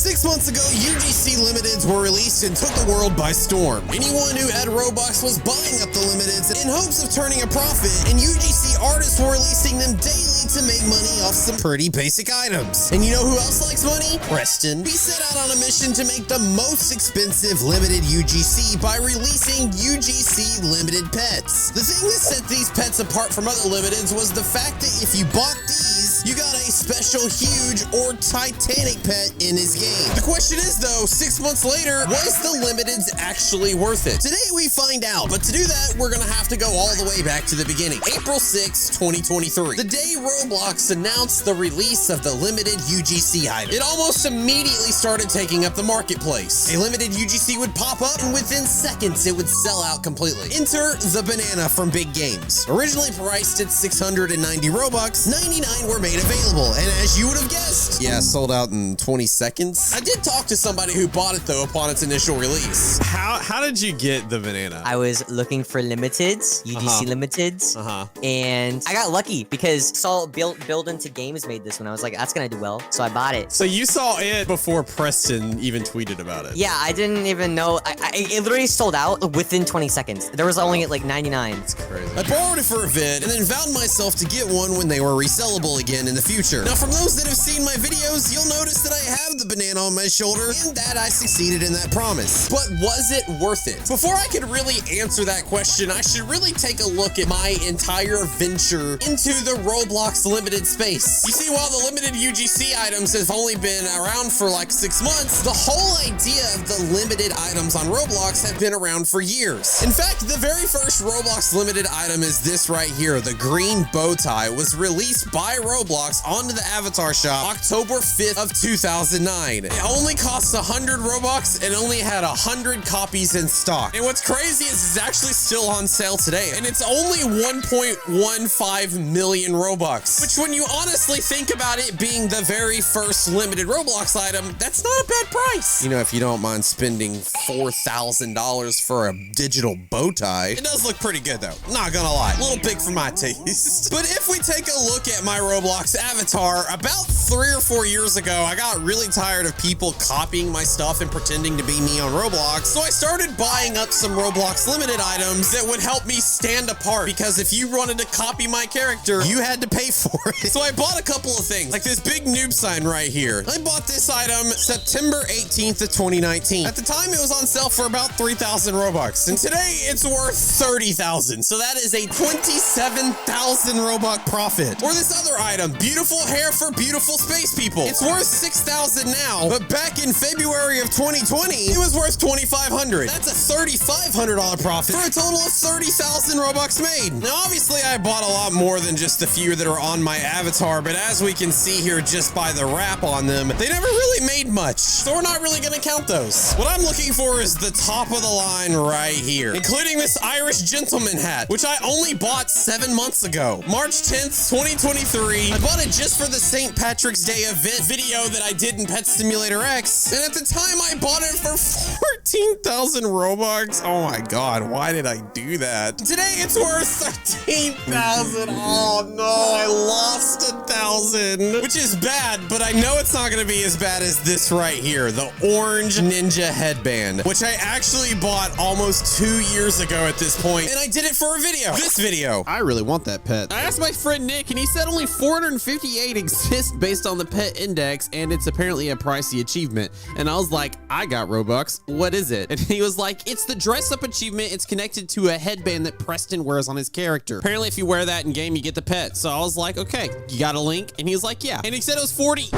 6 months ago, UGC Limiteds were released and took the world by storm. Anyone who had Robux was buying up the Limiteds in hopes of turning a profit, and UGC artists were releasing them daily to make money off some pretty basic items. And you know who else likes money? Preston. We set out on a mission to make the most expensive limited UGC by releasing UGC Limited Pets. The thing that set these pets apart from other limiteds was the fact that if you bought these, you got a special huge or titanic pet in his game. The question is though, 6 months later, was the limiteds actually worth it? Today we find out, but to do that, we're gonna have to go all the way back to the beginning. April 6, 2023. The day Roblox announced the release of the limited UGC item. It almost immediately started taking up the marketplace. A limited UGC would pop up and within seconds it would sell out completely. Enter the banana from Big Games. Originally priced at 690 Robux, 99 were made available, and as you would have guessed, yeah, sold out in 20 seconds. I did talk to somebody who bought it though upon its initial release. How did you get the banana? I was looking for limiteds, UGC limiteds, and I got lucky because saw Build Into Games made this one. I was like, that's gonna do well, so I bought it. So you saw it before Preston even tweeted about it? Yeah, I didn't even know. It literally sold out within 20 seconds. There was only like 99. That's crazy. I borrowed it for a vid and then vowed myself to get one when they were resellable again in the future. Now, from those that have seen my videos, you'll notice that I have the banana on my shoulder and that I succeeded in that promise. But was it worth it? Before I could really answer that question, I should really take a look at my entire venture into the Roblox limited space. You see, while the limited UGC items have only been around for like 6 months, the whole idea of the limited items on Roblox have been around for years. In fact, the very first Roblox limited item is this right here. The green bow tie was released by Roblox onto the avatar shop October 5th of 2009. It only costs 100 Robux and only had 100 copies in stock. And what's crazy is it's actually still on sale today, and it's only 1.15 million Robux, which when you honestly think about it being the very first limited Roblox item, that's not a bad price. You know, if you don't mind spending $4,000 for a digital bow tie. It does look pretty good though, not gonna lie. A little big for my taste. But if we take a look at my Roblox avatar, about 3 or 4 years ago, I got really tired of people copying my stuff and pretending to be me on Roblox. So I started buying up some Roblox limited items that would help me stand apart, because if you wanted to copy my character, you had to pay for it. So I bought a couple of things, like this big noob sign right here. I bought this item September 18th of 2019. At the time, it was on sale for about 3,000 Robux. And today, it's worth 30,000. So that is a 27,000 Robux profit. Or this other item, beautiful hair for beautiful space people. It's worth 6,000 now, but back in February of 2020, it was worth 2,500. That's a $3,500 profit for a total of 30,000 Robux made. Now, obviously, I bought a lot more than just the few that are on my avatar, but as we can see here just by the wrap on them, they never really made much, so we're not really gonna count those. What I'm looking for is the top of the line right here, including this Irish gentleman hat, which I only bought 7 months ago. March 10th, 2023. I bought it just for the St. Patrick's Day event video that I did in Pet Simulator X, and at the time I bought it for 14,000 Robux. Oh my god, why did I do that? Today it's worth 13,000. Oh no, I lost 1,000, which is bad, but I know it's not gonna be as bad as this right here, the orange ninja headband, which I actually bought almost 2 years ago at this point, and I did it for a video. This video. I really want that pet. I asked my friend Nick, and he said only 458 exist based on the pet index, and it's apparently a pricey achievement. And I was like, I got Robux. What is it? And he was like, it's the dress up achievement. It's connected to a headband that Preston wears on his character. Apparently, if you wear that in game, you get the pet. So I was like, okay, you got a link? And he was like, yeah. And he said it was 40.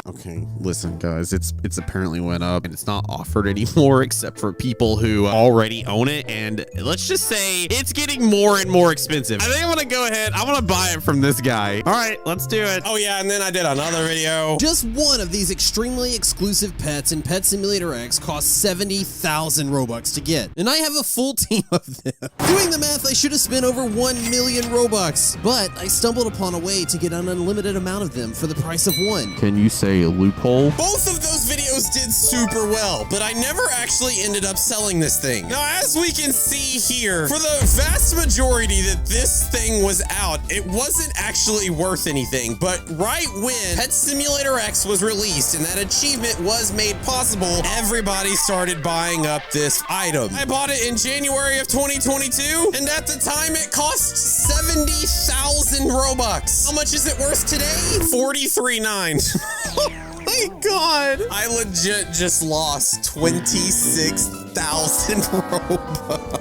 Okay, listen guys, it's apparently went up and it's not offered anymore except for people who already own it, and let's just say it's getting more and more expensive. I think I'm gonna go ahead, I'm gonna buy it from this guy. All right, let's do it. Oh yeah, and then I did another video. Just one of these extremely exclusive pets in Pet Simulator X costs 70,000 Robux to get, and I have a full team of them. Doing the math, I should have spent over 1 million Robux, but I stumbled upon a way to get an unlimited amount of them for the price of one. Can you say a loophole? Both of those videos did super well, but I never actually ended up selling this thing. Now, as we can see here, for the vast majority that this thing was out, it wasn't actually worth anything, but But right when Pet Simulator X was released and that achievement was made possible, everybody started buying up this item. I bought it in January of 2022, and at the time it cost 70,000 Robux. How much is it worth today? 43.9. Oh my God. I legit just lost 26,000 Robux.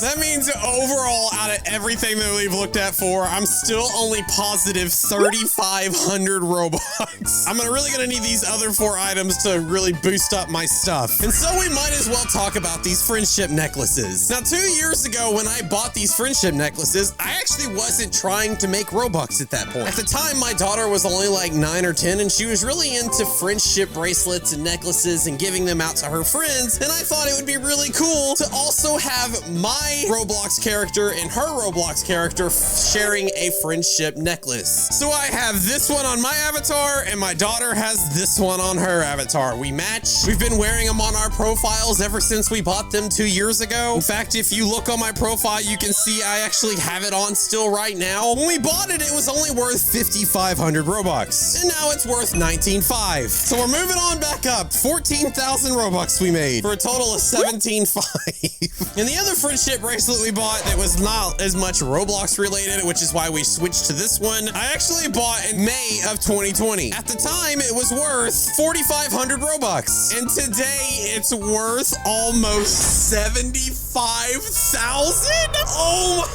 That means overall, out of everything that we've looked at for, I'm still only positive 3,500 Robux. I'm really gonna need these other 4 items to really boost up my stuff. And so we might as well talk about these friendship necklaces. Now, 2 years ago when I bought these friendship necklaces, I actually wasn't trying to make Robux at that point. At the time, my daughter was only like 9 or 10, and she was really into friendship bracelets and necklaces and giving them out to her friends. And I thought it would be really cool to also have my Roblox character and her Roblox character sharing a friendship necklace. So I have this one on my avatar and my daughter has this one on her avatar. We match. We've been wearing them on our profiles ever since we bought them 2 years ago. In fact, if you look on my profile, you can see I actually have it on still right now. When we bought it, it was only worth 5,500 Robux. And now it's worth 19.5. So we're moving on back up. 14,000 Robux we made for a total of 17.5. And the other friendship bracelet we bought that was not as much Roblox related, which is why we switched to this one, I actually bought in May of 2020. At the time, it was worth 4,500 Robux. And today, it's worth almost 75,000? Oh my God.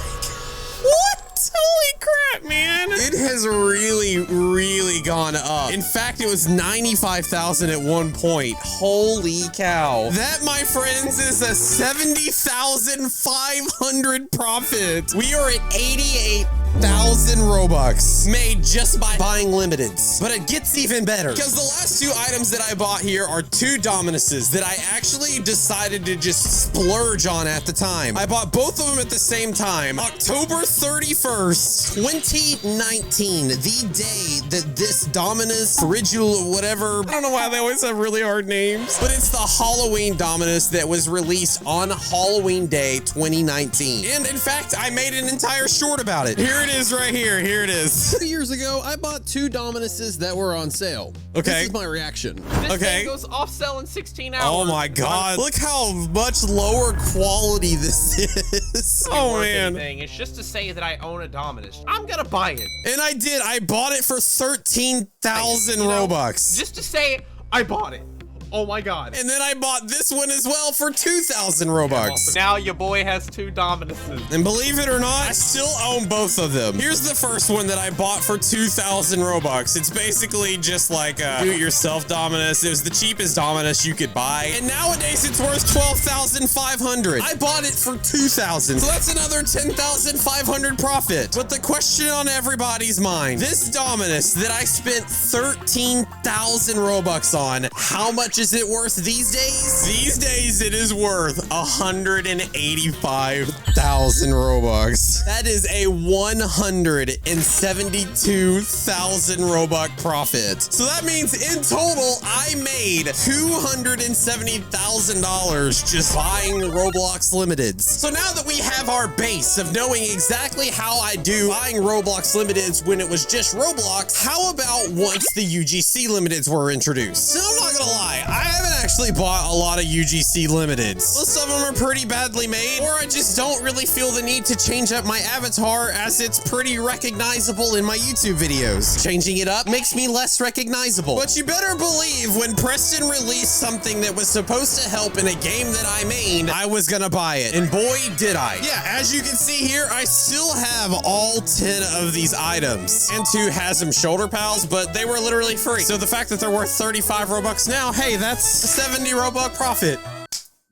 What? Holy crap, man. It has really gone up. In fact, it was 95,000 at one point. Holy cow. That, my friends, is a 70,500 profit. We are at 88,000 Robux made just by buying limiteds. But it gets even better because the last 2 items that I bought here are 2 Dominuses that I actually decided to just splurge on at the time. I bought both of them at the same time. October 31st, 2019, the day that this Dominus, Frigil, whatever, I don't know why they always have really hard names, but it's the Halloween Dominus that was released on Halloween Day 2019. And in fact, I made an entire short about it. Here it is right here. Here it is. 2 years ago, I bought 2 Dominuses that were on sale. Okay. This is my reaction. This thing goes off sale in 16 hours. Oh my God. Look how much lower quality this is. Oh man. It's just to say that I own a Dominus. I'm gonna buy it. And I did. I bought it for 13,000 Robux. Just to say I bought it. Oh my God. And then I bought this one as well for 2,000 Robux. Now your boy has 2 Dominuses. And believe it or not, I still own both of them. Here's the first one that I bought for 2,000 Robux. It's basically just like a do-it-yourself Dominus. It was the cheapest Dominus you could buy. And nowadays it's worth 12,500. I bought it for 2,000. So that's another 10,500 profit. But the question on everybody's mind, this Dominus that I spent 13,000 Robux on, how much is it worth these days? These days, it is worth 185,000 Robux. That is a 172,000 Robux profit. So that means in total, I made $270,000 just buying Roblox Limiteds. So now that we have our base of knowing exactly how I do buying Roblox Limiteds when it was just Roblox, how about once the UGC Limiteds were introduced? Now, I'm not gonna lie, I haven't actually bought a lot of UGC Limiteds. Most of them are pretty badly made, or I just don't really feel the need to change up my avatar as it's pretty recognizable in my YouTube videos. Changing it up makes me less recognizable. But you better believe when Preston released something that was supposed to help in a game that I made, I was gonna buy it. And boy, did I. Yeah, as you can see here, I still have all 10 of these items. And 2 has them shoulder pals, but they were literally free. So the fact that they're worth 35 Robux now, hey, that's a 70 Robux profit.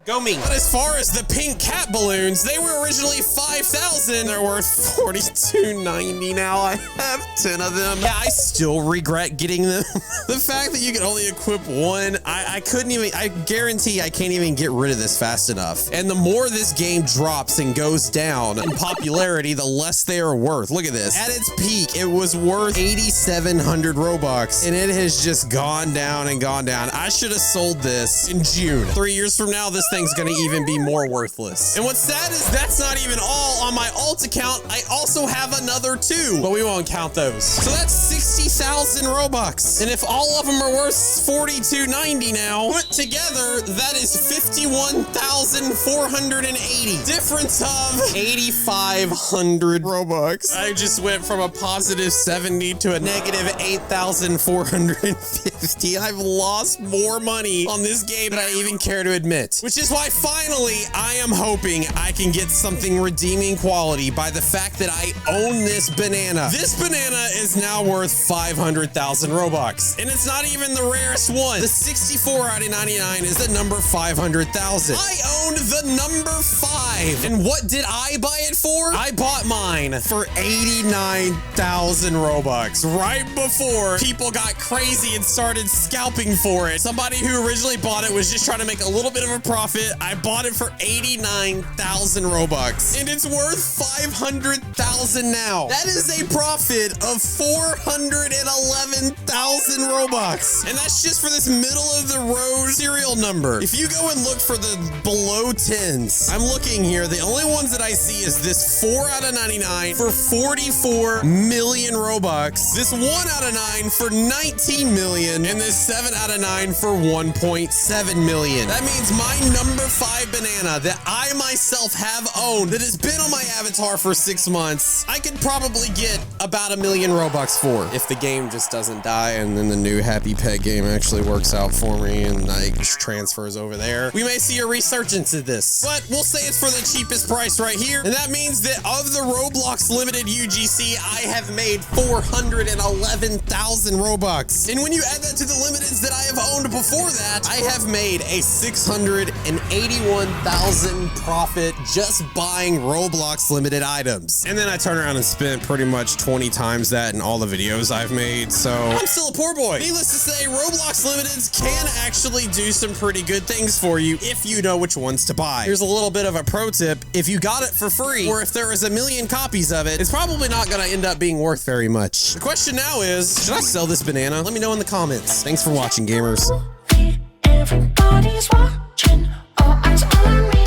Go me. But as far as the pink cat balloons, they were originally 5,000. They're worth $42.90 now. I have 10 of them. Yeah, I still regret getting them. The fact that you can only equip one, I couldn't even, I guarantee I can't even get rid of this fast enough. And the more this game drops and goes down in popularity, the less they are worth. Look at this. At its peak, it was worth 8,700 Robux, and it has just gone down and gone down. I should have sold this in June. 3 years from now, this thing's gonna even be more worthless. And what's sad is that's not even all. On my alt account, I also have another 2, but we won't count those. So that's 60,000 Robux. And if all of them are worth $42.90 now, put together, that is 51,480. Difference of 8,500 Robux. I just went from a positive 70 to a negative 8,450. I've lost more money on this game than I even care to admit. Which is why finally I am hoping I can get something redeeming quality by the fact that I own this banana. This banana is now worth 500,000 Robux. And it's not even the rarest one. The 64 out of 99 is the number 500,000. I owned the number 5. And what did I buy it for? I bought mine for 89,000 Robux right before people got crazy and started scalping for it. Somebody who originally bought it was just trying to make a little bit of a profit. I bought it for 89,000 Robux and it's worth 500,000 now. That is a profit of 411,000 Robux. And that's just for this middle of the road serial number. If you go and look for the below 10s, I'm looking here. The only ones that I see is this 4 out of 99 for 44 million Robux, this 1 out of 9 for 19 million, and this 7 out of 9 for 1.7 million. That means my number 5 banana that I myself have owned, that has been on my avatar for 6 months, I could probably get about 1 million Robux for. If the game just doesn't die and then the new Happy Pet game actually works out for me and like just transfers over there, we may see a resurgence of this. But we'll say it's for the cheapest price right here. And that means that of the Roblox Limited UGC, I have made 411,000 Robux. And when you add that to the limiteds that I have owned before that, I have made a 681,000 profit just buying Roblox Limited items. And then I turn around and spent pretty much 20 times that in all the videos I've made. So I'm still a poor boy. Needless to say, Roblox Limiteds can actually do some pretty good things for you if you know which ones to buy. Here's a little bit of a pro tip. If you got it for free, or if there is 1 million copies of it, it's probably not going to end up being worth very much. The question now is, should I sell this banana? Let me know in the comments. Thanks for watching, gamers. Everybody's watching, all eyes on me.